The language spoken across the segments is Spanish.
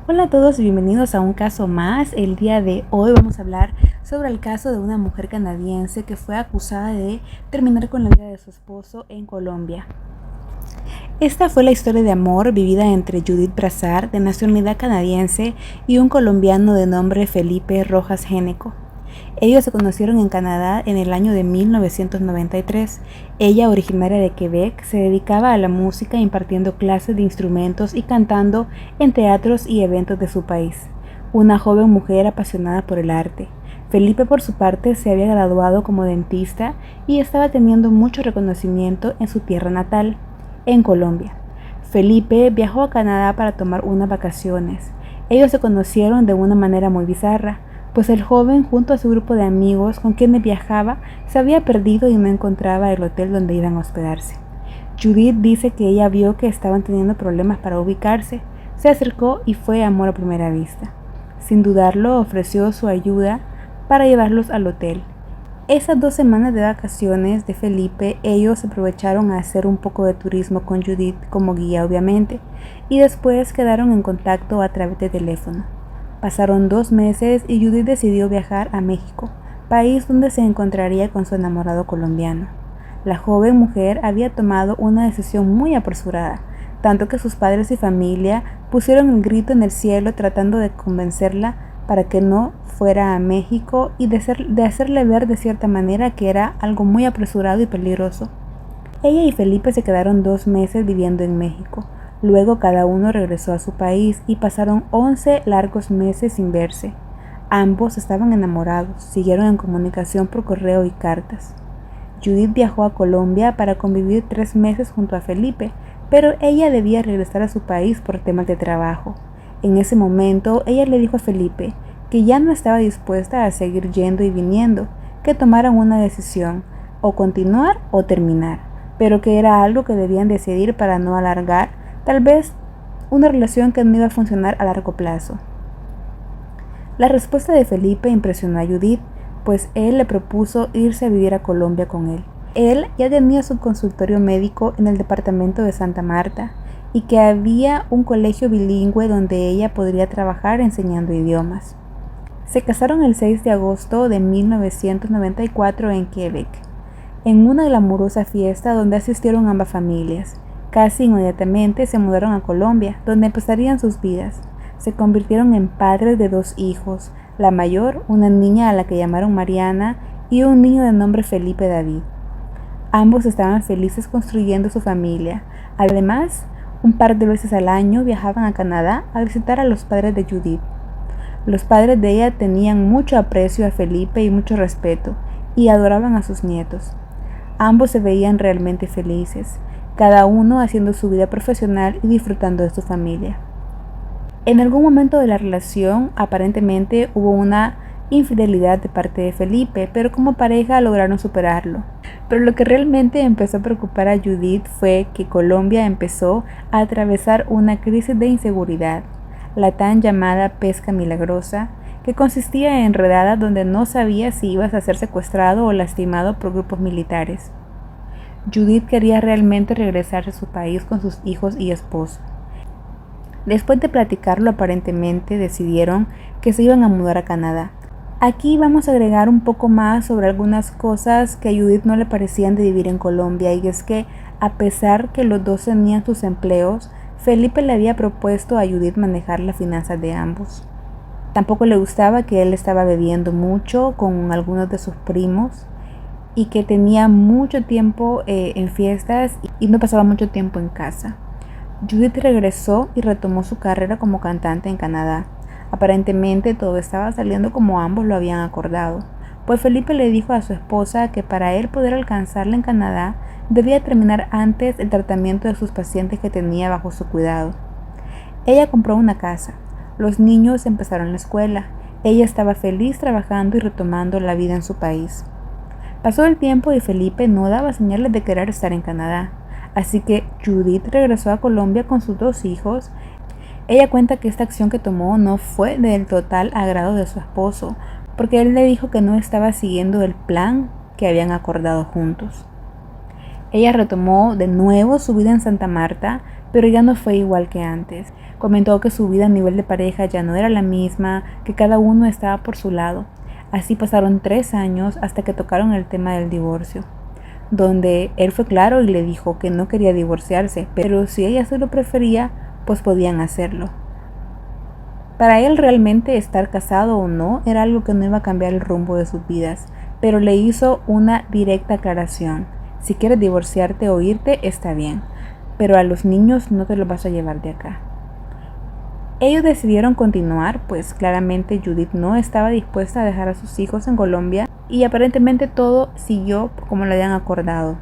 Hola a todos y bienvenidos a un caso más. El día de hoy vamos a hablar sobre el caso de una mujer canadiense que fue acusada de terminar con la vida de su esposo en Colombia. Esta fue la historia de amor vivida entre Judith Brazard, de nacionalidad canadiense, y un colombiano de nombre Felipe Rojas Géneco. Ellos se conocieron en Canadá en el año de 1993. Ella, originaria de Quebec, se dedicaba a la música impartiendo clases de instrumentos y cantando en teatros y eventos de su país. Una joven mujer apasionada por el arte. Felipe, por su parte, se había graduado como dentista y estaba teniendo mucho reconocimiento en su tierra natal, en Colombia. Felipe viajó a Canadá para tomar unas vacaciones. Ellos se conocieron de una manera muy bizarra, pues el joven, junto a su grupo de amigos con quienes viajaba, se había perdido y no encontraba el hotel donde iban a hospedarse. Judith dice que ella vio que estaban teniendo problemas para ubicarse, se acercó y fue amor a primera vista. Sin dudarlo, ofreció su ayuda para llevarlos al hotel. Esas 2 semanas de vacaciones de Felipe, ellos aprovecharon a hacer un poco de turismo con Judith como guía, obviamente, y después quedaron en contacto a través de teléfono. Pasaron 2 meses y Judith decidió viajar a México, país donde se encontraría con su enamorado colombiano. La joven mujer había tomado una decisión muy apresurada, tanto que sus padres y familia pusieron el grito en el cielo tratando de convencerla para que no fuera a México y de hacerle ver de cierta manera que era algo muy apresurado y peligroso. Ella y Felipe se quedaron 2 meses viviendo en México. Luego cada uno regresó a su país y pasaron 11 largos meses sin verse. Ambos estaban enamorados, siguieron en comunicación por correo y cartas. Judith viajó a Colombia para convivir 3 meses junto a Felipe, pero ella debía regresar a su país por temas de trabajo. En ese momento, ella le dijo a Felipe que ya no estaba dispuesta a seguir yendo y viniendo, que tomaran una decisión, o continuar o terminar, pero que era algo que debían decidir para no alargar, tal vez, una relación que no iba a funcionar a largo plazo. La respuesta de Felipe impresionó a Judith, pues él le propuso irse a vivir a Colombia con él. Él ya tenía su consultorio médico en el departamento de Santa Marta y que había un colegio bilingüe donde ella podría trabajar enseñando idiomas. Se casaron el 6 de agosto de 1994 en Quebec, en una glamurosa fiesta donde asistieron ambas familias. Casi inmediatamente se mudaron a Colombia, donde empezarían sus vidas. Se convirtieron en padres de 2 hijos, la mayor, una niña a la que llamaron Mariana, y un niño de nombre Felipe David. Ambos estaban felices construyendo su familia. Además, un par de veces al año viajaban a Canadá a visitar a los padres de Judith. Los padres de ella tenían mucho aprecio a Felipe y mucho respeto, y adoraban a sus nietos. Ambos se veían realmente felices, cada uno haciendo su vida profesional y disfrutando de su familia. En algún momento de la relación, aparentemente hubo una infidelidad de parte de Felipe, pero como pareja lograron superarlo. Pero lo que realmente empezó a preocupar a Judith fue que Colombia empezó a atravesar una crisis de inseguridad, la tan llamada pesca milagrosa, que consistía en redadas donde no sabía si ibas a ser secuestrado o lastimado por grupos militares. Judith quería realmente regresar a su país con sus hijos y esposo. Después de platicarlo, aparentemente decidieron que se iban a mudar a Canadá. Aquí vamos a agregar un poco más sobre algunas cosas que a Judith no le parecían de vivir en Colombia, y es que, a pesar que los dos tenían sus empleos, Felipe le había propuesto a Judith manejar las finanzas de ambos. Tampoco le gustaba que él estaba bebiendo mucho con algunos de sus primos y que tenía mucho tiempo en fiestas y no pasaba mucho tiempo en casa. Judith regresó y retomó su carrera como cantante en Canadá. Aparentemente todo estaba saliendo como ambos lo habían acordado, pues Felipe le dijo a su esposa que para él poder alcanzarla en Canadá debía terminar antes el tratamiento de sus pacientes que tenía bajo su cuidado. Ella compró una casa, los niños empezaron la escuela, ella estaba feliz trabajando y retomando la vida en su país. Pasó el tiempo y Felipe no daba señales de querer estar en Canadá. Así que Judith regresó a Colombia con sus 2 hijos. Ella cuenta que esta acción que tomó no fue del total agrado de su esposo, porque él le dijo que no estaba siguiendo el plan que habían acordado juntos. Ella retomó de nuevo su vida en Santa Marta, pero ya no fue igual que antes. Comentó que su vida a nivel de pareja ya no era la misma, que cada uno estaba por su lado. Así pasaron 3 años hasta que tocaron el tema del divorcio, donde él fue claro y le dijo que no quería divorciarse, pero si ella se lo prefería, pues podían hacerlo. Para él realmente estar casado o no era algo que no iba a cambiar el rumbo de sus vidas, pero le hizo una directa aclaración. Si quieres divorciarte o irte, está bien, pero a los niños no te los vas a llevar de acá. Ellos decidieron continuar, pues claramente Judith no estaba dispuesta a dejar a sus hijos en Colombia y aparentemente todo siguió como lo habían acordado.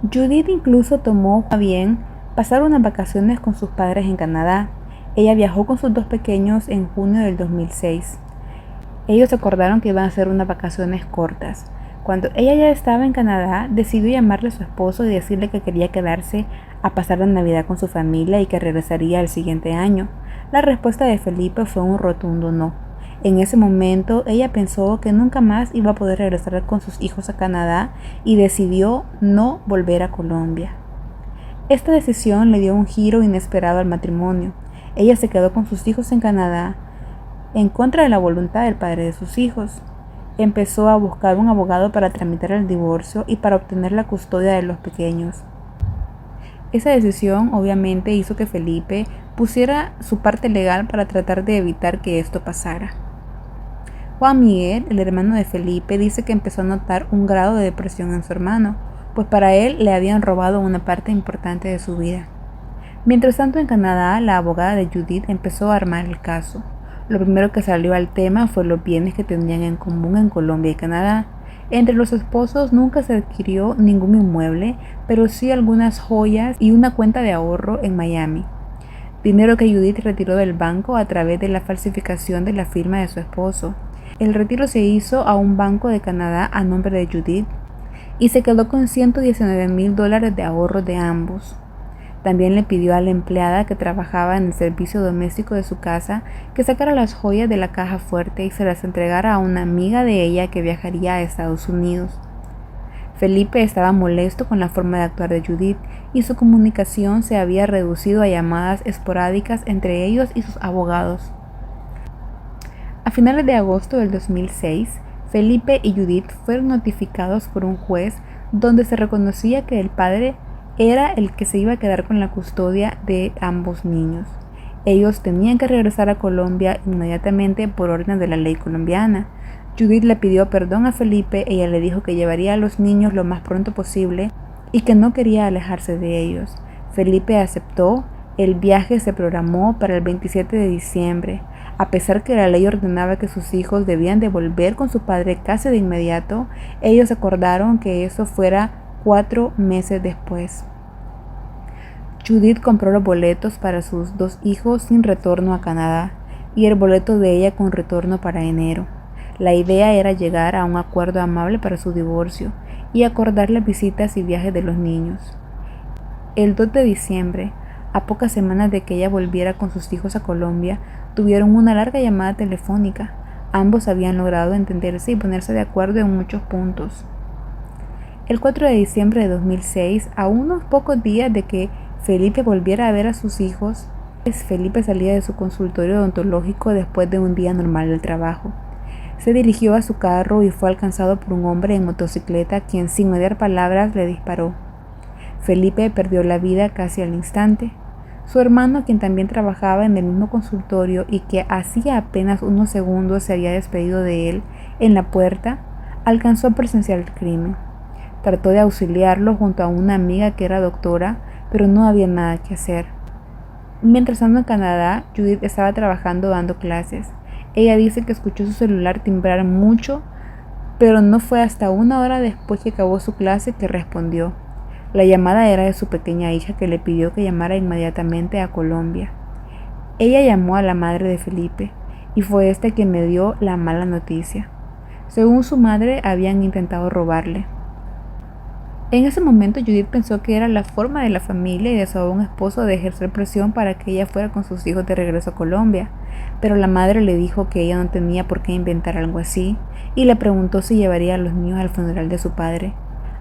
Judith incluso tomó a bien pasar unas vacaciones con sus padres en Canadá. Ella viajó con sus 2 pequeños en junio del 2006. Ellos acordaron que iban a hacer unas vacaciones cortas. Cuando ella ya estaba en Canadá, decidió llamarle a su esposo y decirle que quería quedarse a pasar la Navidad con su familia y que regresaría el siguiente año. La respuesta de Felipe fue un rotundo no. En ese momento, ella pensó que nunca más iba a poder regresar con sus hijos a Canadá y decidió no volver a Colombia. Esta decisión le dio un giro inesperado al matrimonio. Ella se quedó con sus hijos en Canadá, en contra de la voluntad del padre de sus hijos. Empezó a buscar un abogado para tramitar el divorcio y para obtener la custodia de los pequeños. Esa decisión obviamente hizo que Felipe pusiera su parte legal para tratar de evitar que esto pasara. Juan Miguel, el hermano de Felipe, dice que empezó a notar un grado de depresión en su hermano, pues para él le habían robado una parte importante de su vida. Mientras tanto, en Canadá, la abogada de Judith empezó a armar el caso. Lo primero que salió al tema fue los bienes que tenían en común en Colombia y Canadá. Entre los esposos nunca se adquirió ningún inmueble, pero sí algunas joyas y una cuenta de ahorro en Miami. Dinero que Judith retiró del banco a través de la falsificación de la firma de su esposo. El retiro se hizo a un banco de Canadá a nombre de Judith y se quedó con $119,000 de ahorros de ambos. También le pidió a la empleada que trabajaba en el servicio doméstico de su casa que sacara las joyas de la caja fuerte y se las entregara a una amiga de ella que viajaría a Estados Unidos. Felipe estaba molesto con la forma de actuar de Judith y su comunicación se había reducido a llamadas esporádicas entre ellos y sus abogados. A finales de agosto del 2006, Felipe y Judith fueron notificados por un juez donde se reconocía que el padre era el que se iba a quedar con la custodia de ambos niños. Ellos tenían que regresar a Colombia inmediatamente por orden de la ley colombiana. Judith le pidió perdón a Felipe, ella le dijo que llevaría a los niños lo más pronto posible y que no quería alejarse de ellos. Felipe aceptó, el viaje se programó para el 27 de diciembre. A pesar que la ley ordenaba que sus hijos debían de volver con su padre casi de inmediato, ellos acordaron que eso fuera 4 meses después. Judith compró los boletos para sus 2 hijos sin retorno a Canadá y el boleto de ella con retorno para enero. La idea era llegar a un acuerdo amable para su divorcio y acordar las visitas y viajes de los niños. El 2 de diciembre, a pocas semanas de que ella volviera con sus hijos a Colombia, tuvieron una larga llamada telefónica. Ambos habían logrado entenderse y ponerse de acuerdo en muchos puntos. El 4 de diciembre de 2006, a unos pocos días de que Felipe volviera a ver a sus hijos, Felipe salía de su consultorio odontológico después de un día normal del trabajo. Se dirigió a su carro y fue alcanzado por un hombre en motocicleta quien sin mediar palabras le disparó. Felipe perdió la vida casi al instante. Su hermano, quien también trabajaba en el mismo consultorio y que hacía apenas unos segundos se había despedido de él en la puerta, alcanzó a presenciar el crimen. Trató de auxiliarlo junto a una amiga que era doctora, pero no había nada que hacer. Mientras tanto en Canadá, Judith estaba trabajando dando clases. Ella dice que escuchó su celular timbrar mucho, pero no fue hasta 1 hora después que acabó su clase que respondió. La llamada era de su pequeña hija que le pidió que llamara inmediatamente a Colombia. Ella llamó a la madre de Felipe y fue esta quien le dio la mala noticia. Según su madre, habían intentado robarle. En ese momento Judith pensó que era la forma de la familia y de su aún esposo de ejercer presión para que ella fuera con sus hijos de regreso a Colombia, pero la madre le dijo que ella no tenía por qué inventar algo así y le preguntó si llevaría a los niños al funeral de su padre,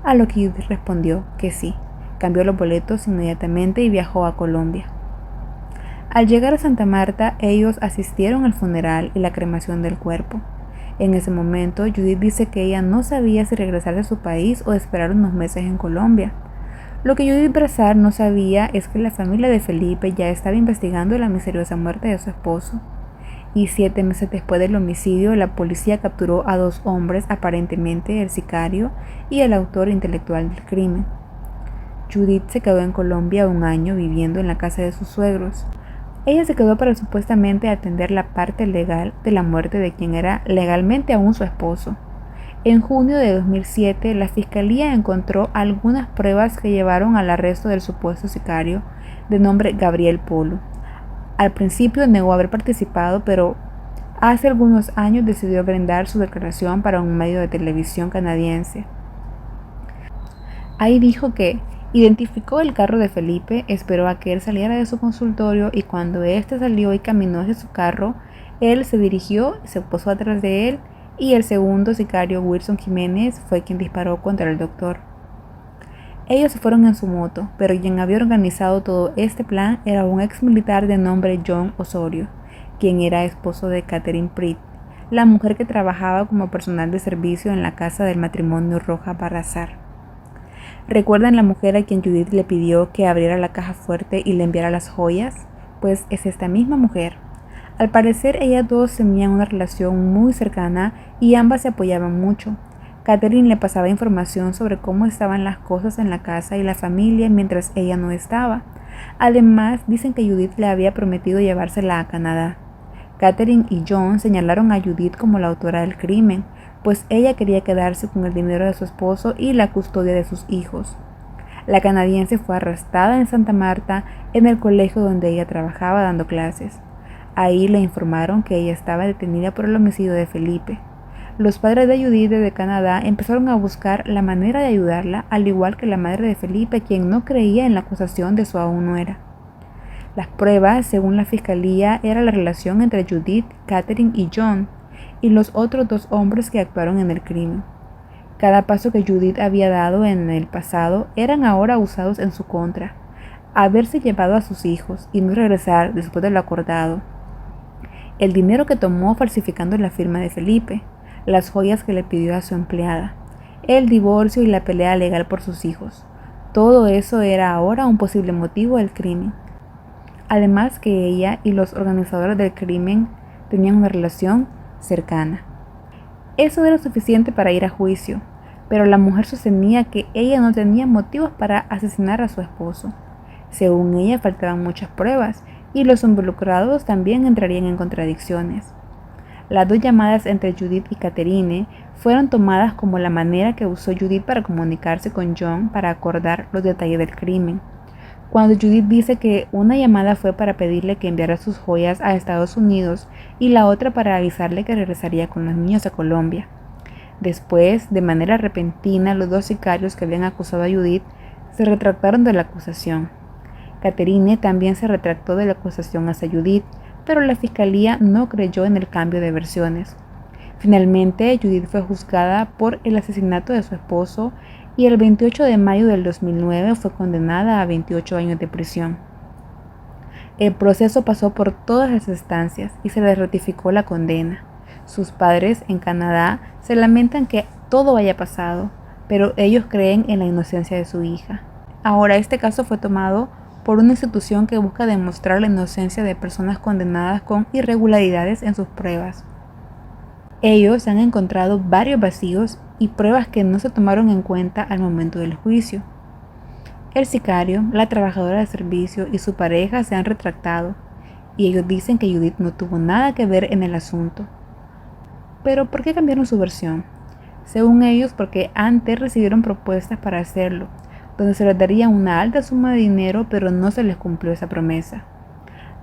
a lo que Judith respondió que sí. Cambió los boletos inmediatamente y viajó a Colombia. Al llegar a Santa Marta, ellos asistieron al funeral y la cremación del cuerpo. En ese momento, Judith dice que ella no sabía si regresar a su país o esperar unos meses en Colombia. Lo que Judith Brazar no sabía es que la familia de Felipe ya estaba investigando la misteriosa muerte de su esposo. Y 7 meses después del homicidio, la policía capturó a 2 hombres, aparentemente el sicario y el autor intelectual del crimen. Judith se quedó en Colombia 1 año viviendo en la casa de sus suegros. Ella se quedó para supuestamente atender la parte legal de la muerte de quien era legalmente aún su esposo. En junio de 2007, la fiscalía encontró algunas pruebas que llevaron al arresto del supuesto sicario de nombre Gabriel Polo. Al principio negó haber participado, pero hace algunos años decidió brindar su declaración para un medio de televisión canadiense. Ahí dijo que identificó el carro de Felipe, esperó a que él saliera de su consultorio y cuando éste salió y caminó hacia su carro, él se dirigió, se posó atrás de él y el segundo sicario, Wilson Jiménez, fue quien disparó contra el doctor. Ellos se fueron en su moto, pero quien había organizado todo este plan era un ex militar de nombre John Osorio, quien era esposo de Catherine Pritt, la mujer que trabajaba como personal de servicio en la casa del matrimonio Roja Barrazar. ¿Recuerdan la mujer a quien Judith le pidió que abriera la caja fuerte y le enviara las joyas? Pues es esta misma mujer. Al parecer ellas dos tenían una relación muy cercana y ambas se apoyaban mucho. Catherine le pasaba información sobre cómo estaban las cosas en la casa y la familia mientras ella no estaba. Además, dicen que Judith le había prometido llevársela a Canadá. Catherine y John señalaron a Judith como la autora del crimen, pues ella quería quedarse con el dinero de su esposo y la custodia de sus hijos. La canadiense fue arrestada en Santa Marta, en el colegio donde ella trabajaba dando clases. Ahí le informaron que ella estaba detenida por el homicidio de Felipe. Los padres de Judith desde Canadá empezaron a buscar la manera de ayudarla, al igual que la madre de Felipe, quien no creía en la acusación de su aún nuera. Las pruebas, según la fiscalía, era la relación entre Judith, Catherine y John, y los otros 2 hombres que actuaron en el crimen. Cada paso que Judith había dado en el pasado eran ahora usados en su contra. Haberse llevado a sus hijos y no regresar después de lo acordado. El dinero que tomó falsificando la firma de Felipe, las joyas que le pidió a su empleada, el divorcio y la pelea legal por sus hijos. Todo eso era ahora un posible motivo del crimen. Además que ella y los organizadores del crimen tenían una relación cercana. Eso era suficiente para ir a juicio, pero la mujer sostenía que ella no tenía motivos para asesinar a su esposo. Según ella, faltaban muchas pruebas y los involucrados también entrarían en contradicciones. Las 2 llamadas entre Judith y Catherine fueron tomadas como la manera que usó Judith para comunicarse con John para acordar los detalles del crimen. Cuando Judith dice que una llamada fue para pedirle que enviara sus joyas a Estados Unidos y la otra para avisarle que regresaría con los niños a Colombia. Después, de manera repentina, los 2 sicarios que habían acusado a Judith se retractaron de la acusación. Catherine también se retractó de la acusación hacia Judith, pero la fiscalía no creyó en el cambio de versiones. Finalmente, Judith fue juzgada por el asesinato de su esposo y el 28 de mayo del 2009 fue condenada a 28 años de prisión. El proceso pasó por todas las instancias y se le ratificó la condena. Sus padres en Canadá se lamentan que todo haya pasado, pero ellos creen en la inocencia de su hija. Ahora este caso fue tomado por una institución que busca demostrar la inocencia de personas condenadas con irregularidades en sus pruebas. Ellos han encontrado varios vacíos y pruebas que no se tomaron en cuenta al momento del juicio. El sicario, la trabajadora de servicio y su pareja se han retractado, y ellos dicen que Judith no tuvo nada que ver en el asunto. Pero ¿por qué cambiaron su versión? Según ellos, porque antes recibieron propuestas para hacerlo, donde se les daría una alta suma de dinero, pero no se les cumplió esa promesa.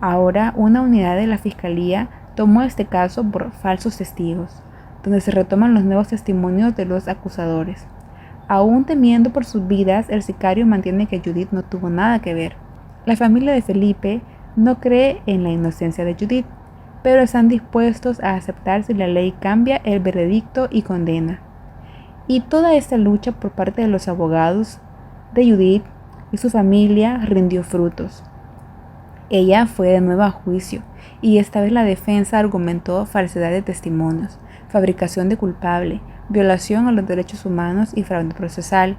Ahora, una unidad de la fiscalía tomó este caso por falsos testigos, donde se retoman los nuevos testimonios de los acusadores. Aún temiendo por sus vidas, el sicario mantiene que Judith no tuvo nada que ver. La familia de Felipe no cree en la inocencia de Judith, pero están dispuestos a aceptar si la ley cambia el veredicto y condena. Y toda esta lucha por parte de los abogados de Judith y su familia rindió frutos. Ella fue de nuevo a juicio y esta vez la defensa argumentó falsedad de testimonios, fabricación de culpable, violación a los derechos humanos y fraude procesal,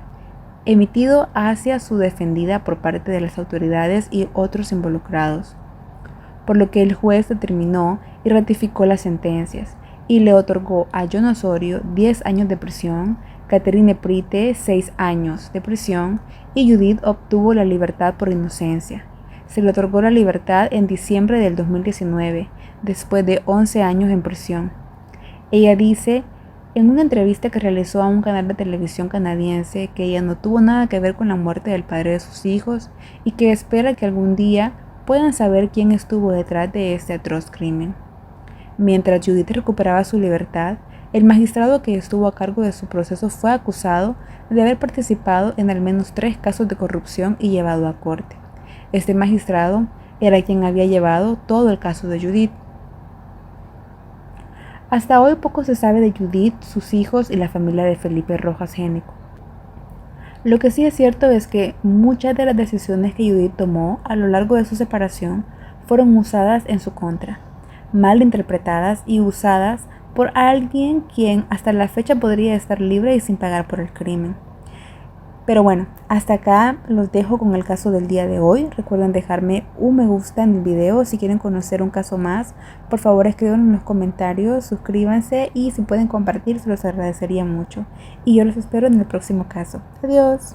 emitido hacia su defendida por parte de las autoridades y otros involucrados, por lo que el juez determinó y ratificó las sentencias y le otorgó a John Osorio 10 años de prisión, Catherine Prite 6 años de prisión y Judith obtuvo la libertad por inocencia. Se le otorgó la libertad en diciembre del 2019, después de 11 años en prisión. Ella dice en una entrevista que realizó a un canal de televisión canadiense que ella no tuvo nada que ver con la muerte del padre de sus hijos y que espera que algún día puedan saber quién estuvo detrás de este atroz crimen. Mientras Judith recuperaba su libertad, el magistrado que estuvo a cargo de su proceso fue acusado de haber participado en al menos 3 casos de corrupción y llevado a corte. Este magistrado era quien había llevado todo el caso de Judith. Hasta hoy poco se sabe de Judith, sus hijos y la familia de Felipe Rojas Génico. Lo que sí es cierto es que muchas de las decisiones que Judith tomó a lo largo de su separación fueron usadas en su contra, mal interpretadas y usadas por alguien quien hasta la fecha podría estar libre y sin pagar por el crimen. Pero bueno, hasta acá los dejo con el caso del día de hoy. Recuerden dejarme un me gusta en el video. Si quieren conocer un caso más, por favor escriban en los comentarios, suscríbanse y si pueden compartir se los agradecería mucho. Y yo los espero en el próximo caso. Adiós.